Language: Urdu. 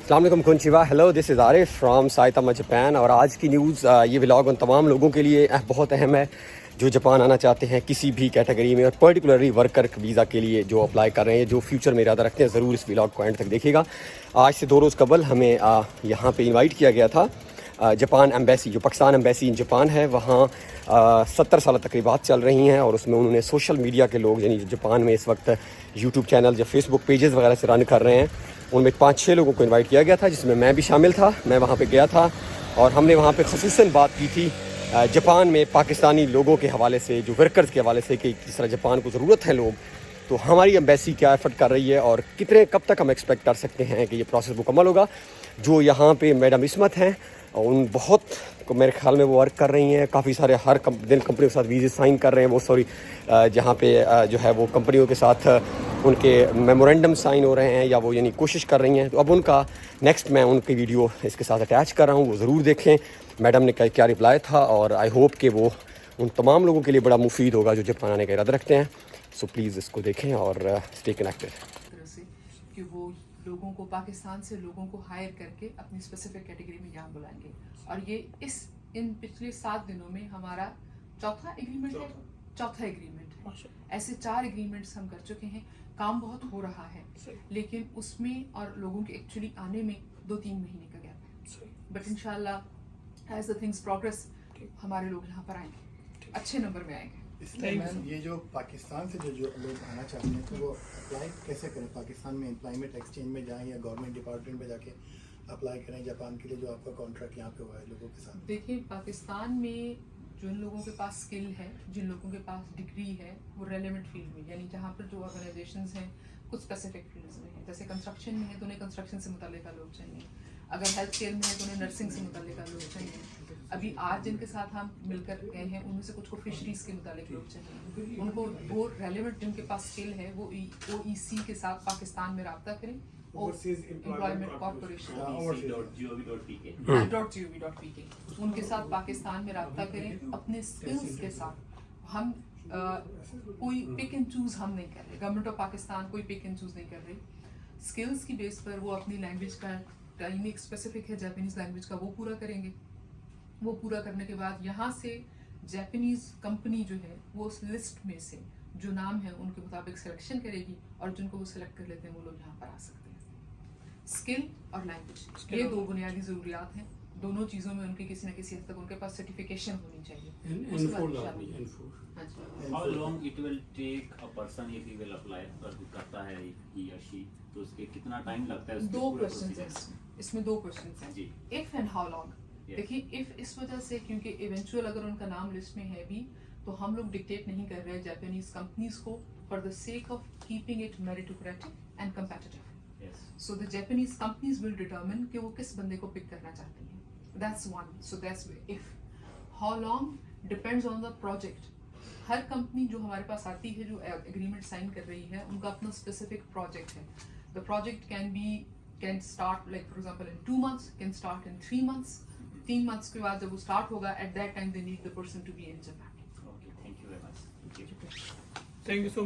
السلام علیکم کنچیوا. Hello, this is Arif from Saitama Japan. اور آج کی نیوز, یہ ولاگ ان تمام لوگوں کے لیے بہت اہم ہے جو جاپان آنا چاہتے ہیں کسی بھی کیٹیگری میں, اور پرٹیکولرلی ورکر ویزا کے لیے جو اپلائی کر رہے ہیں, جو فیوچر میں ارادہ رکھتے ہیں. ضرور اس ولاگ کو اینڈ تک دیکھیے گا. آج سے 2 روز قبل ہمیں یہاں پہ انوائٹ کیا گیا تھا. جاپان ایمبیسی, جو پاکستان ایمبیسی ان جاپان ہے, وہاں 70 سالہ تقریبات چل رہی ہیں, اور اس میں انہوں نے سوشل میڈیا کے لوگ, یعنی جاپان میں اس وقت یوٹیوب چینل یا فیس بک پیجز وغیرہ سے رن کر رہے ہیں, ان میں 5-6 لوگوں کو انوائٹ کیا گیا تھا, جس میں بھی شامل تھا. میں وہاں پہ گیا تھا اور ہم نے وہاں پہ خصوصاً بات کی تھی جاپان میں پاکستانی لوگوں کے حوالے سے, جو ورکرز کے حوالے سے, کہ کس طرح جاپان کو ضرورت ہے لوگ, تو ہماری ایمبیسی کیا ایفرٹ کر رہی ہے, اور کب تک ہم ایکسپیکٹ کر سکتے ہیں کہ یہ پروسیس مکمل ہوگا. جو یہاں پہ میڈم عصمت ہیں, ان بہت میرے خیال میں وہ ورک کر رہی ہیں, کافی سارے ہر دن کمپنیوں کے ساتھ ویزے سائن کر رہے ہیں. وہ جہاں پہ جو ہے وہ کمپنیوں کے ساتھ ان کے میمورینڈم سائن ہو رہے ہیں, یا وہ یعنی کوشش کر رہی ہیں. تو اب ان کا نیکسٹ میں ان کی ویڈیو اس کے ساتھ اٹیچ کر رہا ہوں, وہ ضرور دیکھیں میڈم نے کیا رپلائی تھا, اور آئی ہوپ کہ وہ ان تمام لوگوں کے لیے بڑا مفید ہوگا جو جاپان آنے کا ارادہ رکھتے ہیں. سو پلیز اس کو دیکھیں اور اسٹے کنیکٹڈ. کہ وہ لوگوں کو پاکستان سے لوگوں کو ہائر کر کے اپنی اسپیسیفک کیٹیگری میں یہاں بلائیں گے, اور یہ ان پچھلے 7 دنوں میں ہمارا چوتھا ایگریمنٹ ہے. ایسے 4 ایگریمنٹس ہم کر چکے ہیں. کام بہت ہو رہا ہے, لیکن اس میں اور لوگوں کے ایکچولی آنے میں 2-3 مہینے کا گیپ ہے. بٹ انشاءاللہ ایز دا تھنگس پروگریس ہمارے لوگ یہاں پر آئیں گے, اچھے نمبر میں آئیں گے. اس لیے میم یہ جو پاکستان سے جو لوگ آنا چاہتے ہیں تو وہ اپلائی کیسے کریں؟ پاکستان میں امپلائمنٹ ایکسچینج میں جائیں یا گورنمنٹ ڈپارٹمنٹ میں جا کے اپلائی کریں جاپان کے لیے, جو آپ کا کانٹریکٹ یہاں پہ ہوا ہے لوگوں کے ساتھ؟ دیکھیں, پاکستان میں جن لوگوں کے پاس اسکل ہے, جن لوگوں کے پاس ڈگری ہے, وہ ریلیونٹ فیلڈ میں, یعنی جہاں پر جو آرگنائزیشنز ہیں کچھ اسپیسیفک فیلڈز میں ہیں. جیسے کنسٹرکشن میں ہے تو انہیں کنسٹرکشن سے متعلقہ لوگ چاہیے, اگر ہیلتھ کیئر میں ہے تو انہیں نرسنگ سے متعلقہ لوگ چاہیے. ابھی آج جن کے ساتھ ہم مل کر گئے ہیں ان میں سے کچھ کو فشریز کے متعلق لوگ چاہیے. ان کو وہ ریلیونٹ جن کے پاس اسکل ہے وہ OEC کے ساتھ پاکستان میں رابطہ کریں. امپلائمنٹ کارپوریشن .gov.pk ان کے ساتھ پاکستان میں رابطہ کریں. اپنے اسکلس کے ساتھ ہم کوئی پک اینڈ چوز ہم نہیں کر رہے, گورنمنٹ آف پاکستان کوئی پک اینڈ چوز نہیں کر رہی. اسکلس کی بیس پر وہ اپنی لینگویج کا ٹائمنگ اسپیسیفک ہے جاپانیز لینگویج کا, وہ پورا کریں گے. وہ پورا کرنے کے بعد یہاں سے جاپانیز کمپنی جو ہے وہ اس لسٹ میں سے جو نام ہے ان کے مطابق سلیکشن کرے گی, اور جن کو وہ سلیکٹ کر لیتے ہیں وہ لوگ یہاں پر آ سکتے ہیں. اسکل اور لینگویج, یہ 2 بنیادی ضروریات ہیں. دونوں چیزوں میں ان کی کسی نہ کسی حد تک ان کے پاس سرٹیفکیشن ہونی چاہیے. How long it will take a person if he will apply, کرتا ہے he or she, تو اس کے کتنا ٹائم لگتا ہے؟ 2 کوشچنز ہیں اس میں 2 کوشچنز ہیں, if and how long. دیکھیے, if اس وجہ سے کیونکہ ایونچوئل اگر ان کا نام لسٹ میں ہے بھی تو ہم لوگ ڈکٹیٹ نہیں کر رہے جاپانیز کمپنیز کو, for the sake of keeping it meritocratic and competitive. So the Japanese companies will determine کہ وہ کس بندے کو پک کرنا چاہتے ہیں. That's one. So that's if. How long depends on the project. Hare company جو ہمارے پاس آتی ہے جو اگریمنٹ سائن کر رہی ہے ان کا اپنا اسپیسیفک پروجیکٹ ہے. The project can start like for example in 2 months, can start in 3 months. 3 months کے بعد جب وہ اسٹارٹ ہوگا, at that time they need the person to be in Japan. Okay, thank you very much. Thank you so much.